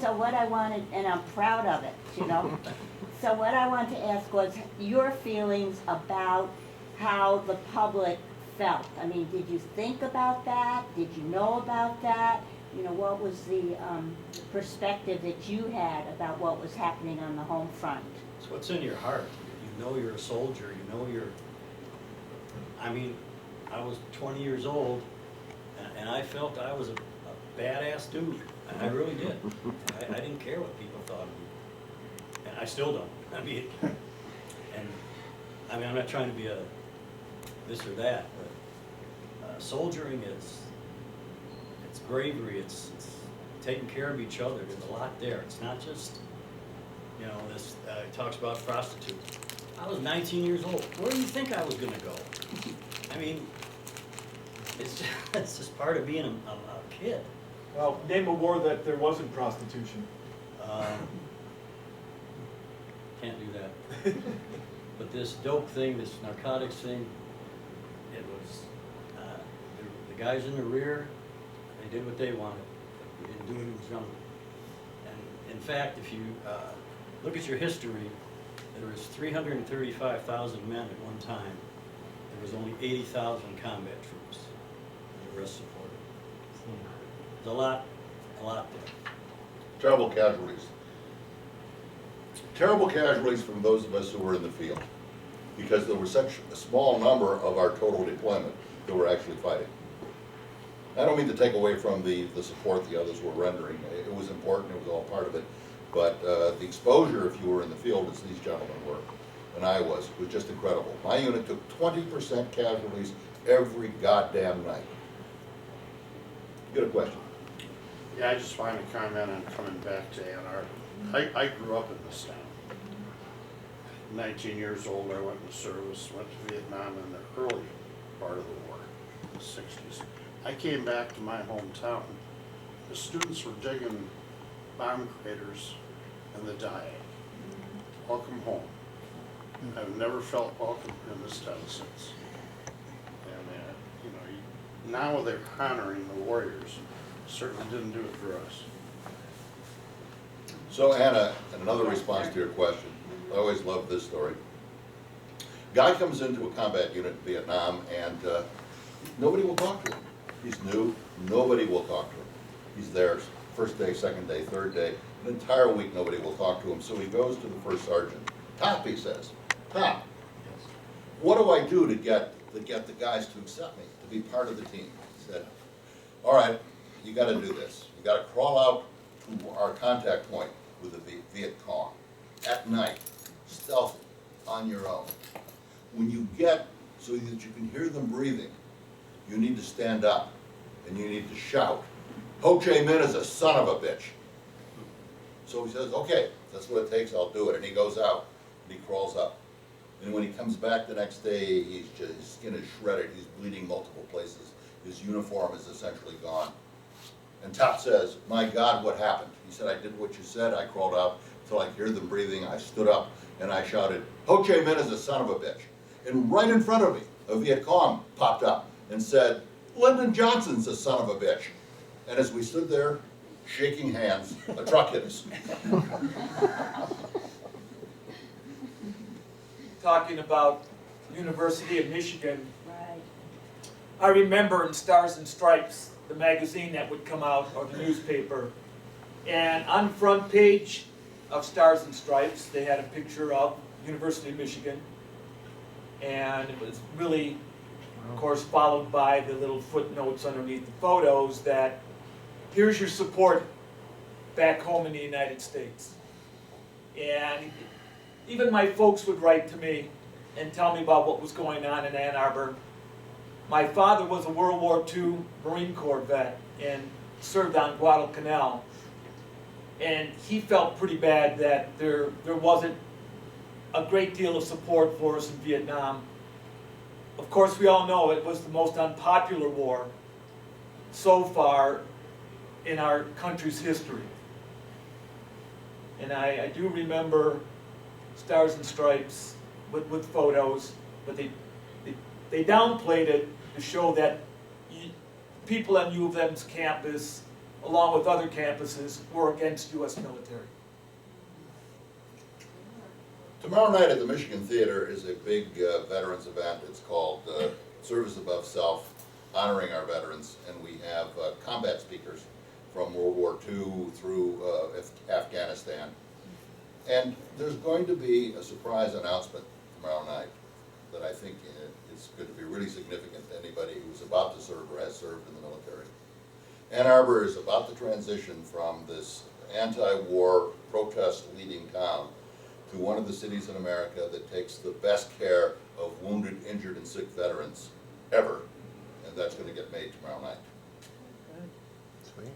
So what I wanted, and I'm proud of it, you know. So what I wanted to ask was your feelings about how the public felt. I mean, did you think about that? Did you know about that? You know, what was the perspective that you had about what was happening on the home front? It's what's in your heart. You know you're a soldier, you know you're, I mean, I was 20 years old, and I felt I was a badass dude. I really did. I didn't care what people thought of me. And I still don't. I mean, I'm not trying to be a this or that, but soldiering is, it's bravery, it's taking care of each other. There's a lot there. It's not just, you know, this, it talks about prostitutes. I was 19 years old. Where do you think I was gonna go? I mean, it's just part of being a kid. Well, name a war that there wasn't prostitution. Can't do that. But this dope thing, this narcotics thing, it was, the guys in the rear, they did what they wanted. We didn't do it in the jungle. And in fact, if you look at your history, there was 335,000 men at one time. There was only 80,000 combat troops. And the rest supported. There's a lot there. Terrible casualties. Terrible casualties from those of us who were in the field, because there was such a small number of our total deployment that were actually fighting. I don't mean to take away from the support the others were rendering. It was important, it was all part of it. But the exposure, if you were in the field, as these gentlemen were, and I was just incredible. My unit took 20% casualties every goddamn night. You got a question? Yeah, I just wanted to comment on coming back to Ann Arbor. I grew up in this town. 19 years old, I went in the service, went to Vietnam in the early part of the war, the 60s. I came back to my hometown. The students were digging bomb craters in the Diet. Welcome home. I've never felt welcome in this town since. And you know, now they're honoring the warriors. Certainly didn't do it for us. So Anna, another response to your question. I always love this story. Guy comes into a combat unit in Vietnam and nobody will talk to him. He's new, nobody will talk to him. He's there first day, second day, third day, an entire week nobody will talk to him. So he goes to the first sergeant. Top, he says, Top, what do I do to get the guys to accept me, to be part of the team? He said, all right, you gotta do this. You gotta crawl out to our contact point with the Viet Cong at night, stealthy, on your own. When you get, so that you can hear them breathing, you need to stand up and you need to shout, Ho Chi Minh is a son of a bitch. So he says, okay, that's what it takes, I'll do it. And he goes out and he crawls up. And when he comes back the next day, his skin is shredded, he's bleeding multiple places. His uniform is essentially gone. And Top says, my God, what happened? He said, I did what you said, I crawled out until I could hear them breathing, I stood up and I shouted, Ho Chi Minh is a son of a bitch. And right in front of me, a Viet Cong popped up and said, Lyndon Johnson's a son of a bitch. And as we stood there, shaking hands, a truck hit us. Talking about University of Michigan, Right. I remember in Stars and Stripes, the magazine that would come out, or the newspaper, and on the front page of Stars and Stripes, they had a picture of University of Michigan, and it was really, of course, followed by the little footnotes underneath the photos that here's your support back home in the United States. And even my folks would write to me and tell me about what was going on in Ann Arbor. My father was a World War II Marine Corps vet and served on Guadalcanal. And he felt pretty bad that there wasn't a great deal of support for us in Vietnam. Of course, we all know it was the most unpopular war so far in our country's history. And I do remember Stars and Stripes with photos, but they downplayed it to show that people on U of M's campus along with other campuses, were against U.S. military. Tomorrow night at the Michigan Theater is a big veterans event. It's called Service Above Self, honoring our veterans, and we have combat speakers from World War II through Afghanistan. And there's going to be a surprise announcement tomorrow night that I think is going to be really significant to anybody who's about to serve or has served in the military. Ann Arbor is about to transition from this anti-war protest leading town to one of the cities in America that takes the best care of wounded, injured, and sick veterans ever. And that's going to get made tomorrow night. Sweet.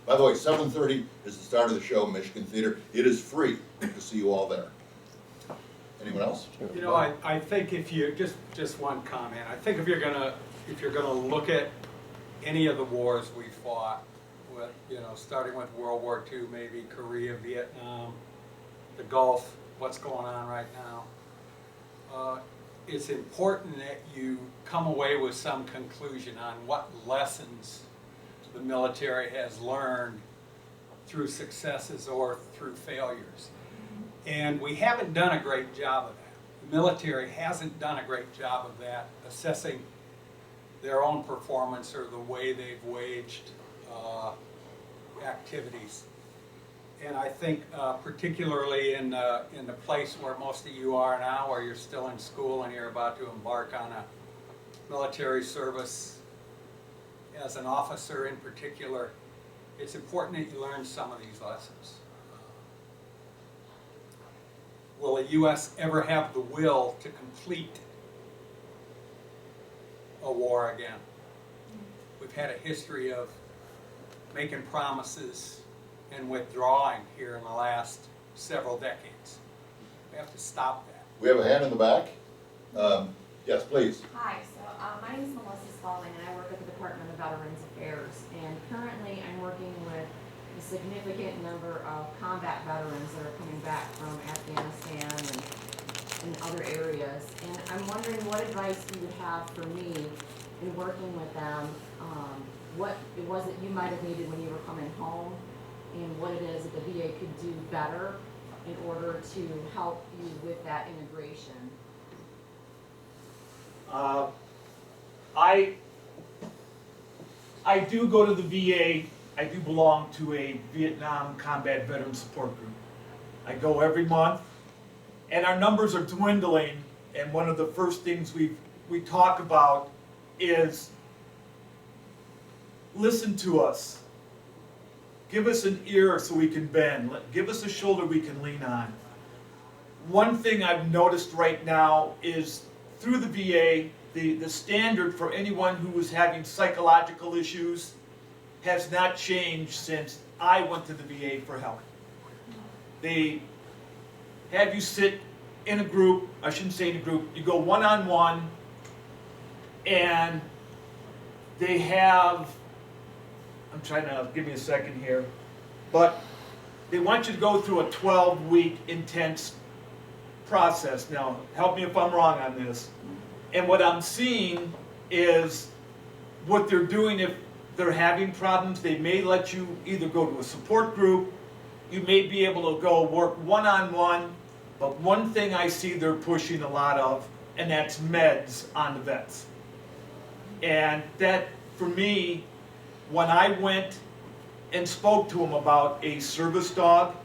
By the way, 7:30 is the start of the show, Michigan Theater. It is free to see you all there. Anyone else? You know, I think if you, just one comment, I think if you're gonna look at any of the wars we fought, with, you know, starting with World War II, maybe Korea, Vietnam, the Gulf, what's going on right now, it's important that you come away with some conclusion on what lessons the military has learned through successes or through failures. And we haven't done a great job of that. The military hasn't done a great job of that, assessing their own performance or the way they've waged activities. And I think particularly in the place where most of you are now, where you're still in school and you're about to embark on a military service as an officer in particular, it's important that you learn some of these lessons. Will the U.S. ever have the will to complete a war again? We've had a history of making promises and withdrawing here in the last several decades. We have to stop that. We have a hand in the back. Yes, please. Hi, so my name is Melissa Spalding and I work at the Department of Veterans Affairs, and currently I'm working with a significant number of combat veterans that are coming back from Afghanistan and other areas, and I'm wondering what advice you would have for me in working with them, what it was that you might have needed when you were coming home, and what it is that the VA could do better in order to help you with that integration. I do go to the VA. I do belong to a Vietnam Combat Veteran Support Group. I go every month, and our numbers are dwindling, and one of the first things we talk about is listen to us. Give us an ear so we can bend. Give us a shoulder we can lean on. One thing I've noticed right now is through the VA, the standard for anyone who was having psychological issues has not changed since I went to the VA for help. They have you sit in a group, I shouldn't say in a group, you go one-on-one, and they have, I'm trying to, give me a second here, but they want you to go through a 12-week intense process. Now, help me if I'm wrong on this. And what I'm seeing is what they're doing if they're having problems, they may let you either go to a support group, you may be able to go work one-on-one, but one thing I see they're pushing a lot of, and that's meds on the vets. And that, for me, when I went and spoke to them about a service dog,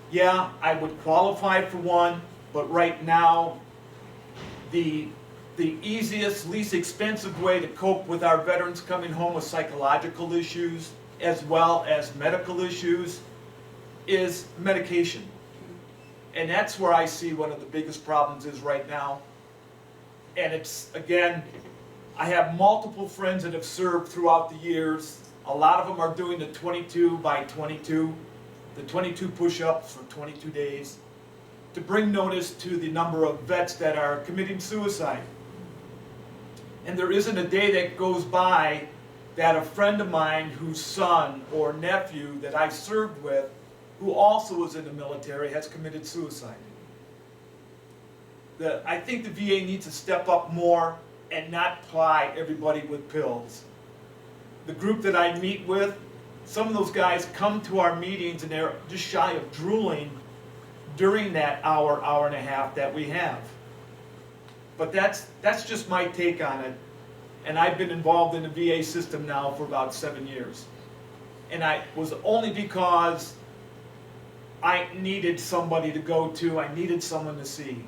yeah, I would qualify for one, but right now, the easiest, least expensive way to cope with our veterans coming home with psychological issues as well as medical issues is medication. And that's where I see one of the biggest problems is right now. And it's, again, I have multiple friends that have served throughout the years. A lot of them are doing the 22 by 22, the 22 push-ups for 22 days, to bring notice to the number of vets that are committing suicide. And there isn't a day that goes by that a friend of mine whose son or nephew that I served with, who also was in the military, has committed suicide. I think the VA needs to step up more and not ply everybody with pills. the group that I meet with, some of those guys come to our meetings and they're just shy of drooling during that hour, hour and a half that we have. But that's just my take on it. And I've been involved in the VA system now for about 7 years. And I was only because I needed somebody to go to, I needed someone to see.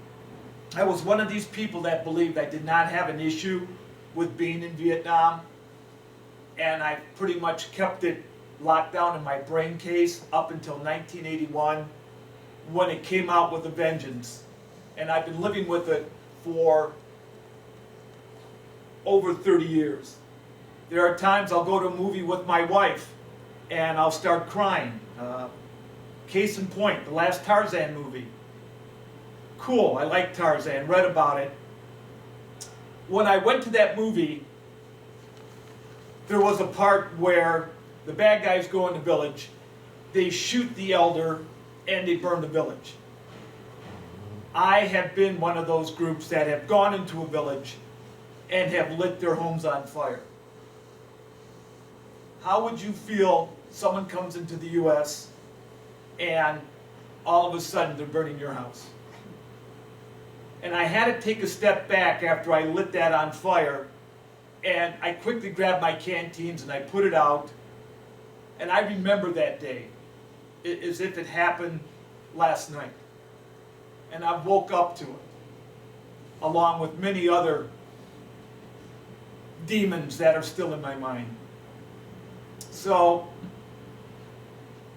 I was one of these people that believed I did not have an issue with being in Vietnam, and I pretty much kept it locked down in my brain case up until 1981 when it came out with a vengeance. And I've been living with it for over 30 years. There are times I'll go to a movie with my wife and I'll start crying. Case in point, the last Tarzan movie. Cool, I like Tarzan, read about it. When I went to that movie, there was a part where the bad guys go in the village, they shoot the elder, and they burn the village. I have been one of those groups that have gone into a village and have lit their homes on fire. How would you feel someone comes into the U.S. and all of a sudden they're burning your house? And I had to take a step back after I lit that on fire, and I quickly grabbed my canteens and I put it out, and I remember that day as if it happened last night. And I woke up to it, along with many other demons that are still in my mind. So,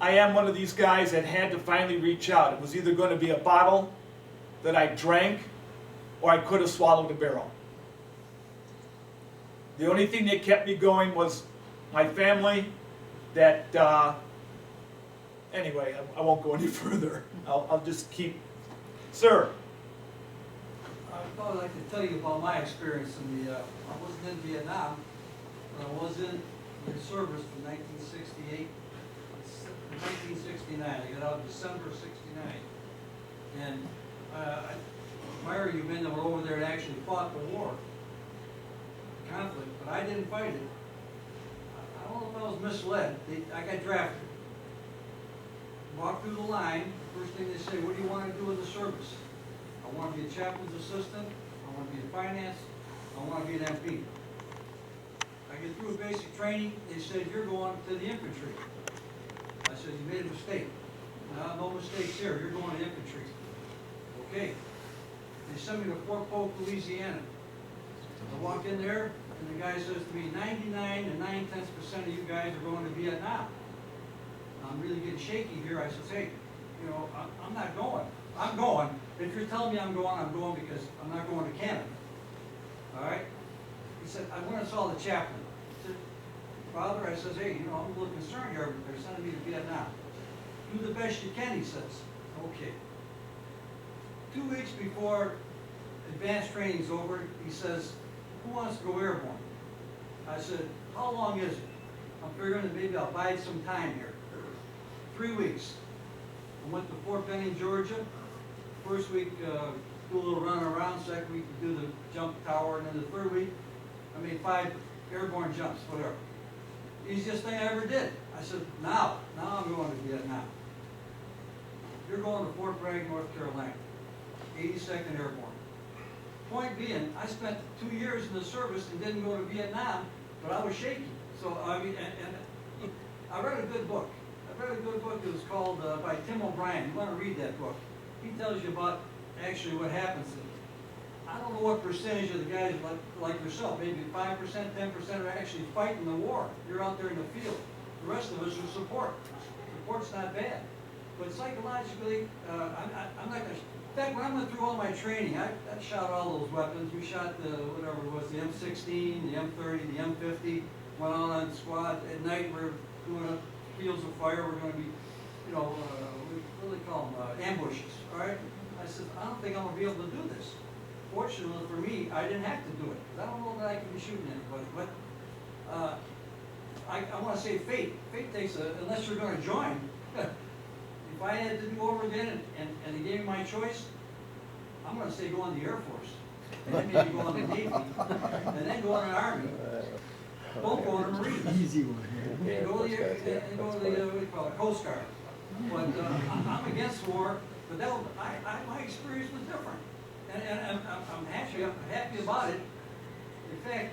I am one of these guys that had to finally reach out. It was either going to be a bottle that I drank, or I could have swallowed a barrel. The only thing that kept me going was my family, that, anyway, I won't go any further. I'll just keep, sir. I thought I'd like to tell you about my experience in the, I wasn't in Vietnam, but I was in service from 1968 to 1969. I got out in December of '69. And I admire you men that were over there and actually fought the war, the conflict, but I didn't fight it. I don't know if I was misled. I got drafted. Walked through the line, first thing they say, what do you want to do in the service? I want to be a chaplain's assistant, I want to be in finance, I want to be an MP. I get through basic training, they said, you're going to the infantry. I said, you made a mistake. No mistakes here, you're going to infantry. Okay. They sent me to Fort Polk, Louisiana. I walk in there, and the guy says to me, 99 and 9/10% of you guys are going to Vietnam. I'm really getting shaky here. I said, hey, you know, I'm not going. I'm going. If you're telling me I'm going because I'm not going to Canada. All right? He said, I want to saw the chaplain. I said, Father, I says, hey, you know, I'm a little concerned here. They're sending me to Vietnam. Do the best you can, he says. Okay. 2 weeks before advanced training's over, he says, who wants to go airborne? I said, how long is it? I'm figuring that maybe I'll bide some time here. 3 weeks. I went to Fort Benning, Georgia. First week, do a little run around. Second week, do the jump tower. And then the third week, I made 5 airborne jumps, whatever. Easiest thing I ever did. I said, now I'm going to Vietnam. You're going to Fort Bragg, North Carolina. 82nd Airborne. Point being, I spent 2 years in the service and didn't go to Vietnam, but I was shaky. So, I mean, and I read a good book. I read a good book that was called by Tim O'Brien. You want to read that book. He tells you about actually what happens. I don't know what percentage of the guys like yourself, maybe 5%, 10% are actually fighting the war. You're out there in the field. The rest of us are support. Support's not bad. But psychologically, I'm not going to... In fact, when I went through all my training, I shot all those weapons. We shot the, whatever it was, the M16, the M30, the M50, went out on squad. At night, we're doing up fields of fire. We're going to be, you know, what do they call them, ambushes, all right? I said, I don't think I'm going to be able to do this. Fortunately for me, I didn't have to do it. I don't know that I can be shooting anybody, but I want to say fate. Fate takes unless you're going to join. If I had to do over again and they gave me my choice, I'm going to say go in the Air Force, and then maybe go in the Navy, and then go in the Army. don't go to Marine. Easy one. You go to the, you go to the, what do you call it, Coast Guard. But, I'm against war, but that, my experience was different. And I'm happy about it. In fact,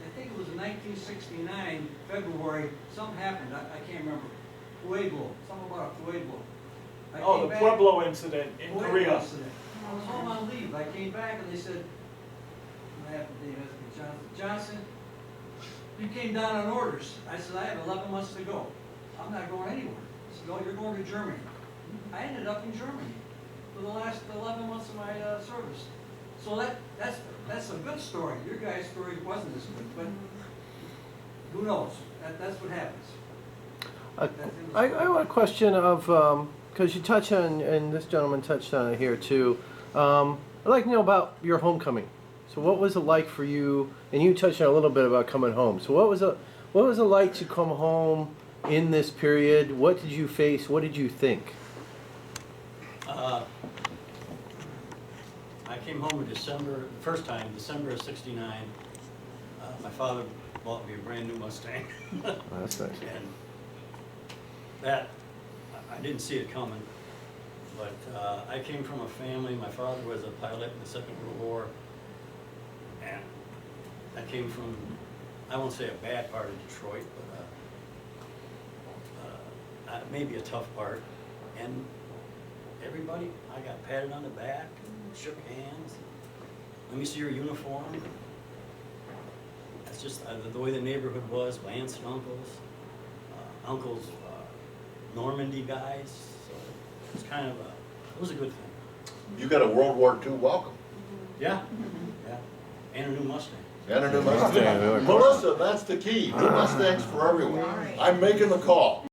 I think it was in 1969, February, something happened, I can't remember. Pueblo, something about a Pueblo. I Oh, came the back- Pueblo incident in Pueblo Korea. incident. I was home on leave, I came back and they said, I have to name it, Johnson, you came down on orders. I said, I have 11 months to go. I'm not going anywhere. He said, no, you're going to Germany. I ended up in Germany for the last 11 months of my service. So that's a good story. Your guys' story wasn't as good, but who knows? That's what happens. I have a question of, because you touch on, and this gentleman touched on it here too. I'd like to know about your homecoming. So what was it like for you? And you touched on a little bit about coming home. So what was it like to come home in this period? What did you face? What did you think? I came home in December, the first time, December of '69. My father bought me a brand new Mustang. Oh, that's nice. And that, I didn't see it coming, but I came from a family, my father was a pilot in the Second World War, and I came from, I won't say a bad part of Detroit, but maybe a tough part, and everybody, I got patted on the back, and shook hands, let me see your uniform. That's just the way the neighborhood was, my aunts and uncles, Normandy guys, so it's kind of it was a good thing. You got a World War II welcome. Yeah, yeah, and a new Mustang. And a new Mustang. Melissa, that's the key. New Mustangs for everyone. I'm making the call.